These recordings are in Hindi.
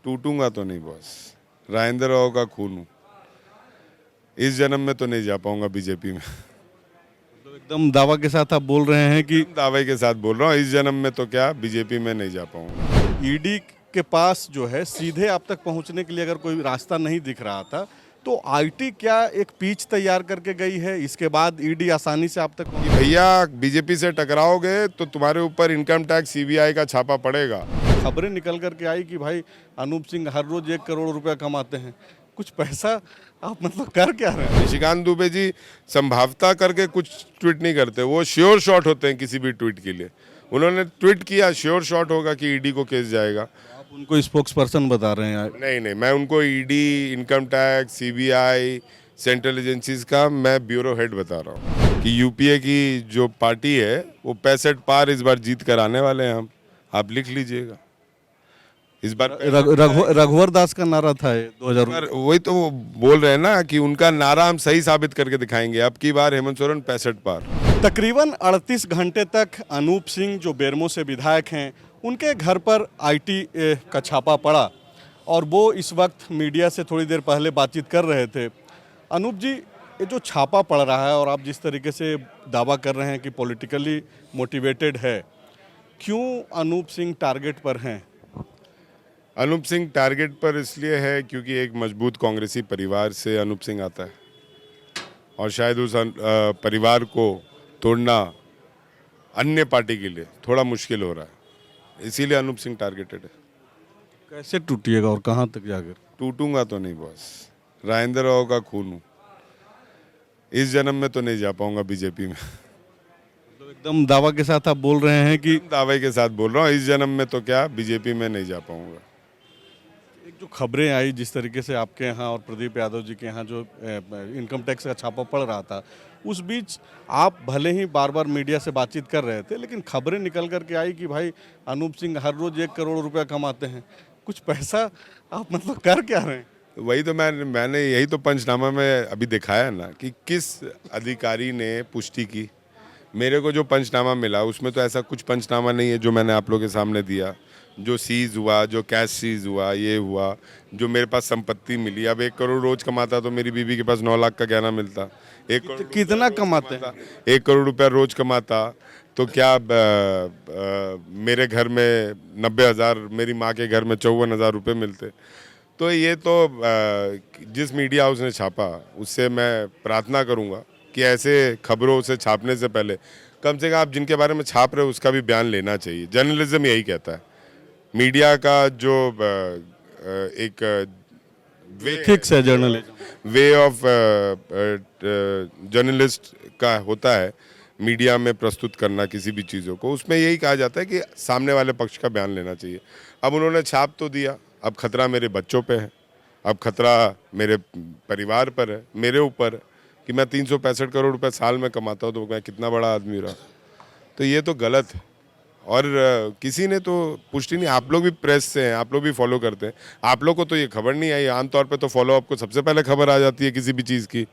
टूटूंगा तो नहीं बॉस, राजेंद्र राव का खून हूँ। इस जन्म में तो नहीं जा पाऊंगा बीजेपी में। तो एकदम दावा के साथ आप बोल रहे हैं कि दावे के साथ बोल रहा हूँ, इस जन्म में तो क्या बीजेपी में नहीं जा पाऊंगा। ईडी के पास जो है सीधे आप तक पहुंचने के लिए अगर कोई रास्ता नहीं दिख रहा था तो आईटी क्या एक पिच तैयार करके गई है, इसके बाद ईडी आसानी से आप तक पहुंच। भैया बीजेपी से टकराओगे तो तुम्हारे ऊपर इनकम टैक्स सीबीआई का छापा पड़ेगा। खबरें निकल करके आई कि भाई अनूप सिंह हर रोज 1 करोड़ रुपया कमाते हैं, कुछ पैसा आप मतलब कर क्या रहे हैं? निशिकांत दुबे जी संभावता करके कुछ ट्वीट नहीं करते, वो श्योर शॉट होते हैं किसी भी ट्वीट के लिए। उन्होंने ट्वीट किया, श्योर शॉट होगा कि ईडी को केस जाएगा। आप उनको स्पोक्स पर्सन बता रहे हैं? नहीं, मैं उनको ED, income tax, CBI, central agencies का मैं ब्यूरो हेड बता रहा हूँ कि यूपीए की जो पार्टी है वो 65 पार इस बार जीत कर आने वाले हैं हम। आप लिख लीजिएगा इस बार। रघुवर दास का नारा था 2000। वही तो वो बोल रहे हैं ना कि उनका नारा हम सही साबित करके दिखाएंगे। अब की बार हेमंत सोरेन 65 पार। तकरीबन 38 घंटे तक अनूप सिंह जो बेरमो से विधायक हैं उनके घर पर आईटी का छापा पड़ा और वो इस वक्त मीडिया से थोड़ी देर पहले बातचीत कर रहे थे। अनूप जी, ये जो छापा पड़ रहा है और आप जिस तरीके से दावा कर रहे हैं कि पॉलिटिकली मोटिवेटेड है, क्यों अनूप सिंह टारगेट पर हैं? अनूप सिंह टारगेट पर इसलिए है क्योंकि एक मजबूत कांग्रेसी परिवार से अनूप सिंह आता है और शायद उस परिवार को तोड़ना अन्य पार्टी के लिए थोड़ा मुश्किल हो रहा है, इसीलिए अनूप सिंह टारगेटेड है। कैसे टूटिएगा और कहाँ तक जाकर? टूटूंगा तो नहीं बॉस, राजेंद्र राव का खून हूँ। इस जन्म में तो नहीं जा पाऊंगा बीजेपी में। तो एकदम दावा के साथ आप बोल रहे हैं कि दावे के साथ बोल रहा हूँ, इस जन्म में तो क्या बीजेपी में नहीं जा पाऊंगा। एक जो खबरें आई जिस तरीके से आपके यहाँ और प्रदीप यादव जी के यहाँ जो इनकम टैक्स का छापा पड़ रहा था, उस बीच आप भले ही बार बार मीडिया से बातचीत कर रहे थे लेकिन खबरें निकल करके आई कि भाई अनूप सिंह हर रोज 1 करोड़ रुपया कमाते हैं, कुछ पैसा आप मतलब कर क्या रहे हैं? वही तो मैंने यही तो पंचनामा में अभी दिखाया ना कि किस अधिकारी ने पुष्टि की। मेरे को जो पंचनामा मिला उसमें तो ऐसा कुछ पंचनामा नहीं है जो मैंने आप लोगों के सामने दिया। जो सीज हुआ, जो कैश सीज हुआ, ये हुआ, जो मेरे पास संपत्ति मिली। अब 1 करोड़ रोज कमाता तो मेरी बीवी के पास 9 लाख का गहना मिलता। 1 करोड़ कितना कमाते हैं? 1 करोड़ रुपया रोज कमाता तो क्या मेरे घर में 90,000, मेरी माँ के घर में 54,000 रुपये मिलते। तो ये तो जिस मीडिया हाउस ने छापा उससे मैं प्रार्थना करूंगा कि ऐसे खबरों से छापने से पहले कम से कम आप जिनके बारे में छाप रहे हो उसका भी बयान लेना चाहिए। जर्नलिज्म यही कहता है। मीडिया का जो एक फिक्स है जर्नलिज्म, वे ऑफ जर्नलिस्ट का होता है मीडिया में प्रस्तुत करना किसी भी चीज़ों को, उसमें यही कहा जाता है कि सामने वाले पक्ष का बयान लेना चाहिए। अब उन्होंने छाप तो दिया, अब खतरा मेरे बच्चों पे है, अब खतरा मेरे परिवार पर है, मेरे ऊपर है कि मैं 365 करोड़ रुपए साल में कमाता हूँ तो मैं कितना बड़ा आदमी रहा। तो ये तो गलत है और किसी ने तो पुष्टि नहीं। आप लोग भी प्रेस से हैं, आप लोग भी फॉलो करते हैं, आप लोग को तो ये खबर नहीं आई। आमतौर पे तो फॉलो अप को सबसे पहले खबर आ जाती है किसी भी चीज़ की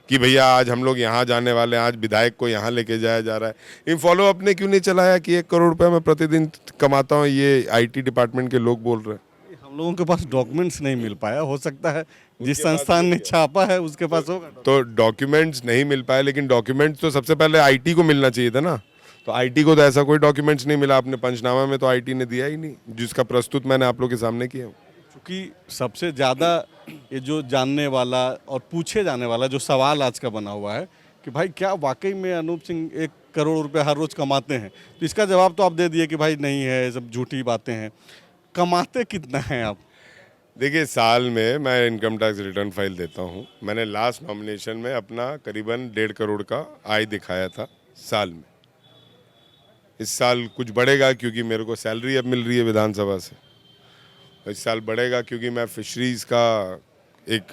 कि भैया आज हम लोग यहाँ जाने वाले हैं, आज विधायक को यहाँ लेके जाया जा रहा है। इन फॉलो अप ने क्यों नहीं चलाया कि 1 करोड़ रुपये मैं प्रतिदिन कमाता हूँ, ये IT डिपार्टमेंट के लोग बोल रहे हैं। हम लोगों के पास डॉक्यूमेंट्स नहीं मिल पाया, हो सकता है जिस संस्थान ने छापा है उसके पास होगा। तो डॉक्यूमेंट्स नहीं मिल पाए, लेकिन डॉक्यूमेंट्स तो सबसे पहले IT को मिलना चाहिए था ना। तो IT को तो ऐसा कोई डॉक्यूमेंट्स नहीं मिला। अपने पंचनामा में तो IT ने दिया ही नहीं, जिसका प्रस्तुत मैंने आप लोग के सामने किया हूँ। क्योंकि सबसे ज़्यादा ये जो जानने वाला और पूछे जाने वाला जो सवाल आज का बना हुआ है कि भाई क्या वाकई में अनूप सिंह 1 करोड़ रुपये हर रोज़ कमाते हैं, तो इसका जवाब तो आप दे दिए कि भाई नहीं है, सब झूठी बातें हैं। कमाते कितना हैं आप? देखिए, साल में मैं इनकम टैक्स रिटर्न फाइल देता हूँ। मैंने लास्ट नॉमिनेशन में अपना करीबन 1.5 करोड़ का आय दिखाया था साल में। इस साल कुछ बढ़ेगा क्योंकि मेरे को सैलरी अब मिल रही है विधानसभा से। इस साल बढ़ेगा क्योंकि मैं फिशरीज़ का एक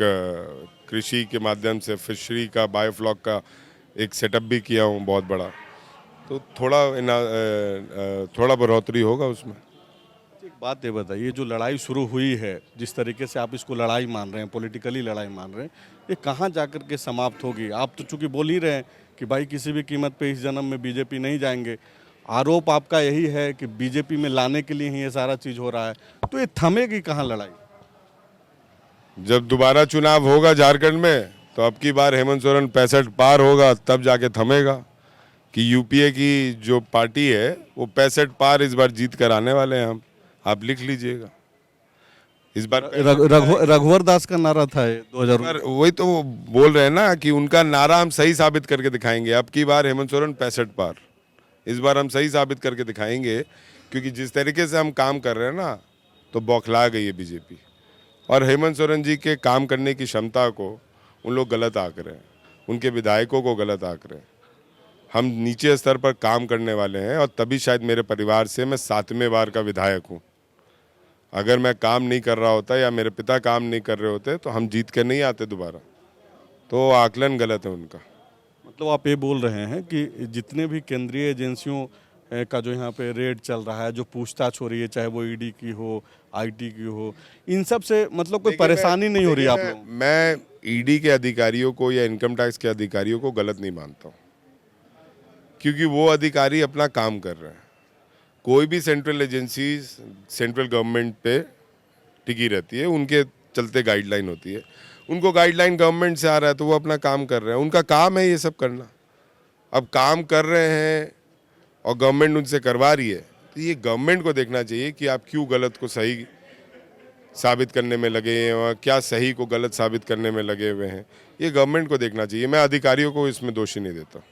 कृषि के माध्यम से फिशरी का बायोफ्लॉक का एक सेटअप भी किया हूँ बहुत बड़ा। तो थोड़ा बढ़ोतरी होगा उसमें। एक बात ये बताइए, जो लड़ाई शुरू हुई है, जिस तरीके से आप इसको लड़ाई मान रहे हैं, पॉलिटिकली लड़ाई मान रहे हैं, ये कहाँ जाकर के समाप्त होगी? आप तो चूंकि बोल ही रहे हैं कि भाई किसी भी कीमत पे इस जन्म में बीजेपी नहीं जाएंगे। आरोप आपका यही है कि बीजेपी में लाने के लिए ही ये सारा चीज़ हो रहा है, तो ये थमेगी कहाँ लड़ाई? जब दोबारा चुनाव होगा झारखंड में तो अब की बार हेमंत सोरेन 65 पार होगा, तब जाके थमेगा कि यूपीए की जो पार्टी है वो 65 पार इस बार जीत कर आने वाले हैं हम। आप लिख लीजिएगा इस बार रघुवर दास का नारा था ये 2000। पर वही तो वो बोल रहे हैं ना कि उनका नारा हम सही साबित करके दिखाएंगे। अब की बार हेमंत सोरेन 65 पार, इस बार हम सही साबित करके दिखाएंगे, क्योंकि जिस तरीके से हम काम कर रहे हैं ना तो बौखला गई है बीजेपी। और हेमंत सोरेन जी के काम करने की क्षमता को उन लोग गलत आंक रहे हैं, उनके विधायकों को गलत आंक रहे हैं। हम नीचे स्तर पर काम करने वाले हैं और तभी शायद मेरे परिवार से मैं 7वें बार का विधायक हूँ। अगर मैं काम नहीं कर रहा होता या मेरे पिता काम नहीं कर रहे होते तो हम जीत कर नहीं आते दोबारा। तो आकलन गलत है उनका। मतलब आप ये बोल रहे हैं कि जितने भी केंद्रीय एजेंसियों का जो यहाँ पे रेड चल रहा है, जो पूछताछ हो रही है, चाहे वो ईडी की हो, आईटी की हो, इन सब से मतलब कोई परेशानी नहीं हो रही है आप लोगों को? मैं ईडी के अधिकारियों को या इनकम टैक्स के अधिकारियों को गलत नहीं मानता हूँ, क्योंकि वो अधिकारी अपना काम कर रहे हैं। कोई भी सेंट्रल एजेंसी सेंट्रल गवर्नमेंट पे टिकी रहती है, उनके चलते गाइडलाइन होती है। उनको गाइडलाइन गवर्नमेंट से आ रहा है तो वो अपना काम कर रहे हैं, उनका काम है ये सब करना। अब काम कर रहे हैं और गवर्नमेंट उनसे करवा रही है तो ये गवर्नमेंट को देखना चाहिए कि आप क्यों गलत को सही साबित करने में लगे हैं और क्या सही को गलत साबित करने में लगे हुए हैं। ये गवर्नमेंट को देखना चाहिए, मैं अधिकारियों को इसमें दोषी नहीं देता।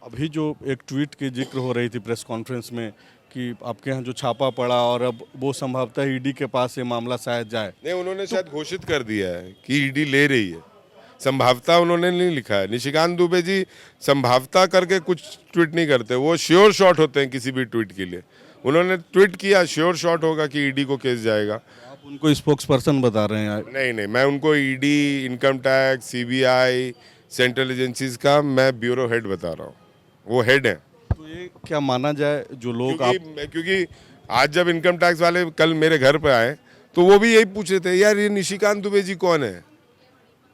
अभी जो एक ट्वीट की जिक्र हो रही थी प्रेस कॉन्फ्रेंस में कि आपके यहाँ जो छापा पड़ा और अब वो संभवतः ईडी के पास ये मामला शायद जाए। नहीं, उन्होंने शायद घोषित कर दिया है कि ईडी ले रही है। संभावता उन्होंने नहीं लिखा है। निशिकांत दुबे जी संभावता करके कुछ ट्वीट नहीं करते, वो श्योर शॉट होते हैं किसी भी ट्वीट के लिए। उन्होंने ट्वीट किया, श्योर शॉट होगा कि ईडी को केस जाएगा। आप उनको स्पोक्स पर्सन बता रहे हैं? नहीं, मैं उनको ED, income tax, CBI, central agencies का मैं ब्यूरो हेड बता रहा हूँ, वो हेड है। तो ये क्या माना जाए जो लोग क्योंकि आज जब इनकम टैक्स वाले कल मेरे घर पे आए तो वो भी यही पूछ रहे थे, यार ये निशिकांत दुबे जी कौन है?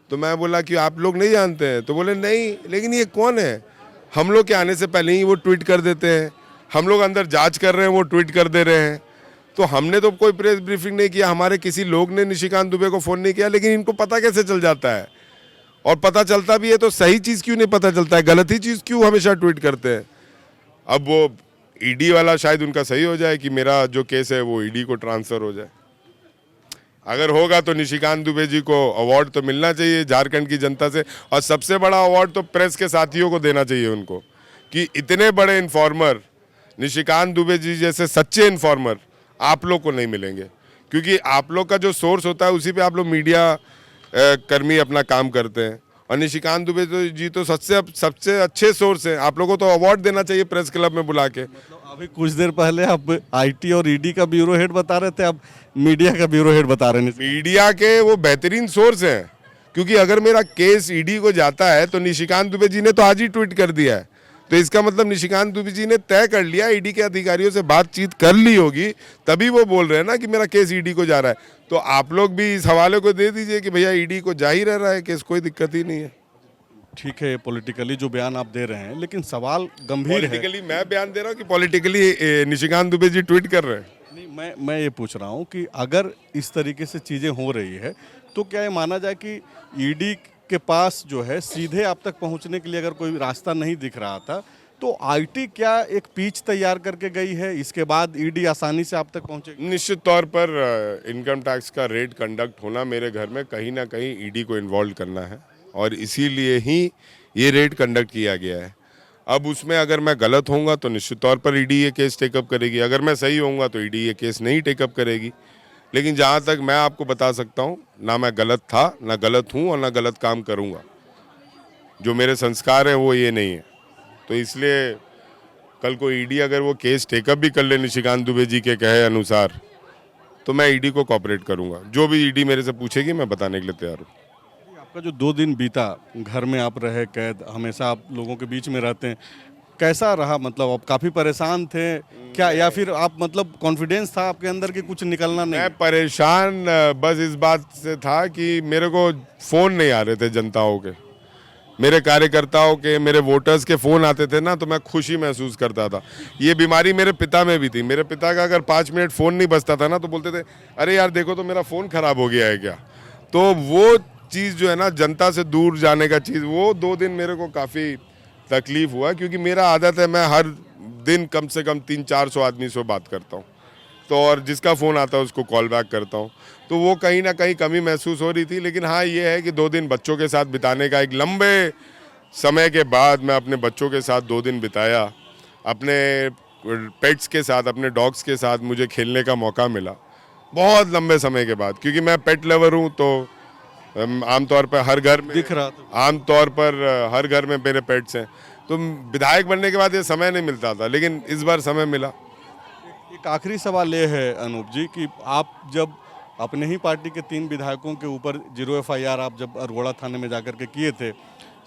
तो मैं बोला कि आप लोग नहीं जानते हैं? तो बोले नहीं, लेकिन ये कौन है? हम लोग के आने से पहले ही वो ट्वीट कर देते हैं, हम लोग अंदर जांच कर रहे हैं, वो ट्वीट कर दे रहे हैं। तो हमने तो कोई प्रेस ब्रीफिंग नहीं किया, हमारे किसी लोग ने निशिकांत दुबे को फ़ोन नहीं किया, लेकिन इनको पता कैसे चल जाता है? और पता चलता भी है तो सही चीज़ क्यों नहीं पता चलता है? गलत ही चीज़ क्यों हमेशा ट्वीट करते हैं? अब वो ईडी वाला शायद उनका सही हो जाए कि मेरा जो केस है वो ईडी को ट्रांसफ़र हो जाए। अगर होगा तो निशिकांत दुबे जी को अवार्ड तो मिलना चाहिए झारखंड की जनता से, और सबसे बड़ा अवार्ड तो प्रेस के साथियों को देना चाहिए उनको, कि इतने बड़े इन्फॉर्मर निशिकांत दुबे जी जैसे सच्चे इन्फॉर्मर आप लोग को नहीं मिलेंगे, क्योंकि आप लोग का जो सोर्स होता है उसी पे आप लोग मीडिया कर्मी अपना काम करते हैं। और निशिकांत दुबे जी तो सबसे अच्छे सोर्स हैं। आप लोगों को तो अवार्ड देना चाहिए प्रेस क्लब में बुला के। मतलब अभी कुछ देर पहले आप आईटी और ईडी का ब्यूरो हेड बता रहे थे, अब मीडिया का ब्यूरो हेड बता रहे हैं। मीडिया के वो बेहतरीन सोर्स हैं, क्योंकि अगर मेरा केस ईडी को जाता है तो निशिकांत दुबे जी ने तो आज ही ट्वीट कर दिया है, तो इसका मतलब निशिकांत दुबे जी ने तय कर लिया, ईडी के अधिकारियों से बातचीत कर ली होगी, तभी वो बोल रहे हैं ना कि मेरा केस ईडी को जा रहा है। तो आप लोग भी इस हवाले को दे दीजिए कि भैया ईडी को जा ही रहा है केस, कोई दिक्कत ही नहीं है। ठीक है, पॉलिटिकली जो बयान आप दे रहे हैं, लेकिन सवाल गंभीर है। पॉलिटिकली मैं बयान दे रहा हूँ कि पॉलिटिकली निशिकांत दुबे जी ट्वीट कर रहे हैं? नहीं, मैं ये पूछ रहा हूँ कि अगर इस तरीके से चीज़ें हो रही है तो क्या ये माना जाए कि ईडी के पास जो है सीधे आप तक पहुँचने के लिए अगर कोई रास्ता नहीं दिख रहा था तो आईटी क्या एक पिच तैयार करके गई है, इसके बाद ईडी आसानी से आप तक पहुँचेगी? निश्चित तौर पर इनकम टैक्स का रेड कंडक्ट होना मेरे घर में कहीं ना कहीं ईडी को इन्वॉल्व करना है, और इसीलिए ही ये रेड कंडक्ट किया गया है। अब उसमें अगर मैं गलत होऊंगा तो निश्चित तौर पर ईडी ये केस टेकअप करेगी, अगर मैं सही होऊंगा तो ईडी ये केस नहीं टेकअप करेगी। लेकिन जहाँ तक मैं आपको बता सकता हूँ, ना मैं गलत था, ना गलत हूँ, और ना गलत काम करूँगा। जो मेरे संस्कार हैं वो ये नहीं है। तो इसलिए कल को ईडी अगर वो केस टेकअप भी कर ले निशिकांत दुबे जी के कहे अनुसार, तो मैं ईडी को कॉपरेट करूँगा। जो भी ईडी मेरे से पूछेगी मैं बताने के लिए तैयार हूँ। आपका जो 2 दिन बीता, घर में आप रहे कैद, हमेशा आप लोगों के बीच में रहते हैं, कैसा रहा? मतलब आप काफ़ी परेशान थे क्या, या फिर आप मतलब कॉन्फिडेंस था आपके अंदर कि कुछ निकलना नहीं? मैं परेशान बस इस बात से था कि मेरे को फ़ोन नहीं आ रहे थे जनताओं के, मेरे कार्यकर्ताओं के, मेरे वोटर्स के फ़ोन आते थे ना तो मैं खुशी महसूस करता था। ये बीमारी मेरे पिता में भी थी। मेरे पिता का अगर 5 मिनट फ़ोन नहीं बजता था ना तो बोलते थे, अरे यार देखो तो मेरा फ़ोन ख़राब हो गया है क्या। तो वो चीज़ जो है ना, जनता से दूर जाने का चीज़, वो 2 दिन मेरे को काफ़ी तकलीफ हुआ, क्योंकि मेरा आदत है मैं हर दिन कम से कम 300-400 आदमी से बात करता हूँ, तो और जिसका फ़ोन आता है उसको कॉल बैक करता हूँ, तो वो कहीं ना कहीं कमी महसूस हो रही थी। लेकिन हाँ, ये है कि 2 दिन बच्चों के साथ बिताने का, एक लंबे समय के बाद मैं अपने बच्चों के साथ 2 दिन बिताया, अपने पेट्स के साथ, अपने डॉग्स के साथ मुझे खेलने का मौका मिला बहुत लंबे समय के बाद, क्योंकि मैं पेट लवर हूँ। तो आमतौर पर हर घर में दिख रहा था। आमतौर पर हर घर में मेरे पेट्स हैं, तो विधायक बनने के बाद ये समय नहीं मिलता था, लेकिन इस बार समय मिला। एक आखिरी सवाल ये है अनूप जी कि आप जब अपने ही पार्टी के 3 विधायकों के ऊपर 0 FIR आप जब अरगोड़ा थाने में जाकर के किए थे,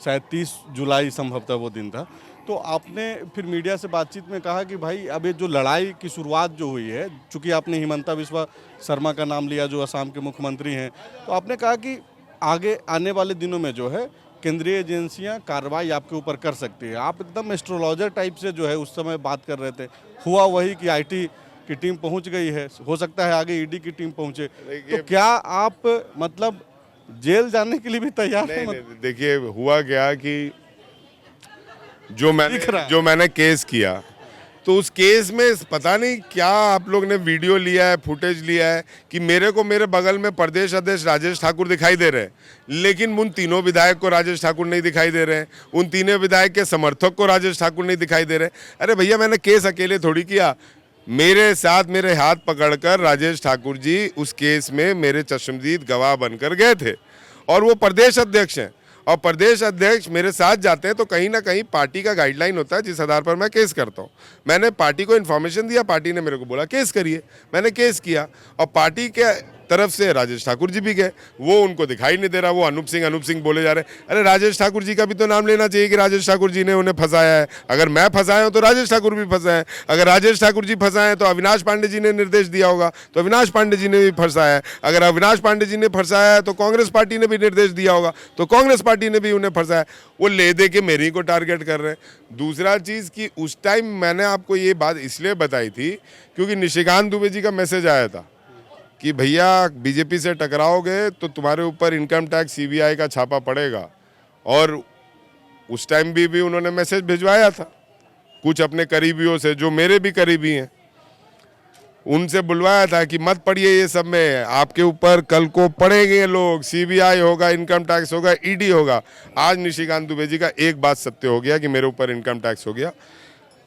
शायद 30 जुलाई संभवतः वो दिन था, तो आपने फिर मीडिया से बातचीत में कहा कि भाई अब ये जो लड़ाई की शुरुआत जो हुई है, चूंकि आपने हिमंता बिस्वा शर्मा का नाम लिया जो असम के मुख्यमंत्री हैं, तो आपने कहा कि आगे आने वाले दिनों में जो है केंद्रीय एजेंसियां कार्रवाई आपके ऊपर कर सकती है। आप एकदम एस्ट्रोलॉजर टाइप से जो है उस समय बात कर रहे थे, हुआ वही कि IT की टीम पहुंच गई है, हो सकता है आगे ED की टीम पहुंचे, तो क्या आप मतलब जेल जाने के लिए भी तैयार हैं? नहीं, देखिए हुआ क्या कि जो मैंने केस किया, तो उस केस में पता नहीं क्या आप लोग ने वीडियो लिया है, फुटेज लिया है कि मेरे को मेरे बगल में प्रदेश अध्यक्ष राजेश ठाकुर दिखाई दे रहे हैं, लेकिन उन तीनों विधायक को राजेश ठाकुर नहीं दिखाई दे रहे हैं, उन तीनों विधायक के समर्थक को राजेश ठाकुर नहीं दिखाई दे रहे। अरे भैया, मैंने केस अकेले थोड़ी किया, मेरे साथ मेरे हाथ पकड़कर राजेश ठाकुर जी उस केस में मेरे चश्मदीद गवाह बनकर गए थे, और वो प्रदेश अध्यक्ष हैं, और प्रदेश अध्यक्ष मेरे साथ जाते हैं, तो कहीं ना कहीं पार्टी का गाइडलाइन होता है जिस आधार पर मैं केस करता हूँ। मैंने पार्टी को इन्फॉर्मेशन दिया, पार्टी ने मेरे को बोला केस करिए, मैंने केस किया, और पार्टी के तरफ से राजेश ठाकुर जी भी गए, वो उनको दिखाई नहीं दे रहा, वो अनूप सिंह बोले जा रहे हैं। अरे राजेश ठाकुर जी का भी तो नाम लेना चाहिए कि राजेश ठाकुर जी ने उन्हें फंसाया है। अगर मैं फंसाया हूं तो राजेश ठाकुर भी फंसाए हैं, अगर राजेश ठाकुर जी फंसाए हैं तो अविनाश पांडे जी ने निर्देश दिया होगा, तो अविनाश पांडे जी ने भी फंसाया है, अगर अविनाश पांडे जी ने फंसाया है तो कांग्रेस पार्टी ने भी निर्देश दिया होगा, तो कांग्रेस पार्टी ने भी उन्हें फंसाया। वो ले दे के मेरे को टारगेट कर रहे हैं। दूसरा चीज़ कि उस टाइम मैंने आपको ये बात इसलिए बताई थी क्योंकि निशिकांत दुबे जी का मैसेज आया था कि भैया बीजेपी से टकराओगे तो तुम्हारे ऊपर इनकम टैक्स CBI का छापा पड़ेगा, और उस टाइम भी उन्होंने मैसेज भिजवाया था कुछ अपने करीबियों से, जो मेरे भी करीबी हैं, उनसे बुलवाया था कि मत पढ़िए ये सब में, आपके ऊपर कल को पड़ेंगे लोग, CBI होगा, इनकम टैक्स होगा, ED होगा। आज निशिकांत दुबे जी का एक बात सत्य हो गया कि मेरे ऊपर इनकम टैक्स हो गया।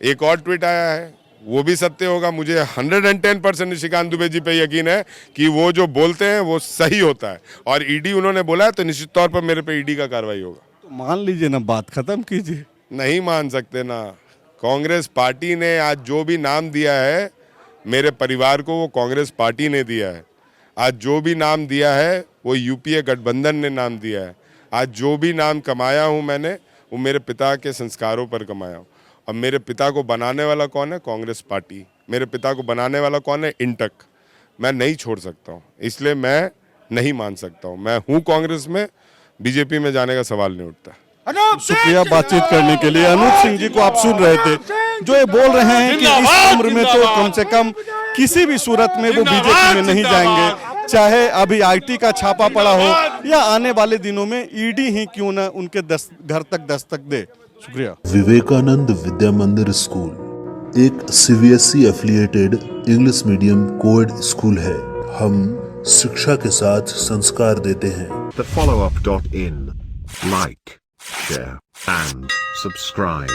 एक और ट्वीट आया है, वो भी सत्य होगा। मुझे 110% निशिकांत दुबे जी पे यकीन है कि वो जो बोलते हैं वो सही होता है, और ED उन्होंने बोला है तो निश्चित तौर पर मेरे पे ED का कार्रवाई होगा। तो मान लीजिए ना, बात खत्म कीजिए। नहीं मान सकते ना। कांग्रेस पार्टी ने आज जो भी नाम दिया है मेरे परिवार को, वो कांग्रेस पार्टी ने दिया है। आज जो भी नाम दिया है वो UPA गठबंधन ने नाम दिया है। आज जो भी नाम कमाया हूँ मैंने, वो मेरे पिता के संस्कारों पर कमाया हूँ। अब मेरे पिता को बनाने वाला कौन है? कांग्रेस पार्टी। मेरे पिता को बनाने वाला कौन है? इंटक। मैं नहीं छोड़ सकता हूँ, इसलिए मैं नहीं मान सकता हूँ। मैं हूँ कांग्रेस में, बीजेपी में जाने का सवाल नहीं उठता। शुक्रिया बातचीत करने के लिए। अनूप सिंह जी को आप सुन रहे थे, जो ये बोल रहे हैं कि इस उम्र में तो कम से कम किसी भी सूरत में वो बीजेपी में नहीं जाएंगे, चाहे अभी IT का छापा पड़ा हो या आने वाले दिनों में ED ही क्यों ना उनके घर तक दस्तक दे। शुक्रिया। विवेकानंद विद्या मंदिर स्कूल एक CBSE affiliated English medium coed school है। हम शिक्षा के साथ संस्कार देते हैं। thefollowup.in. Like, share and subscribe.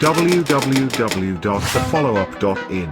www.thefollowup.in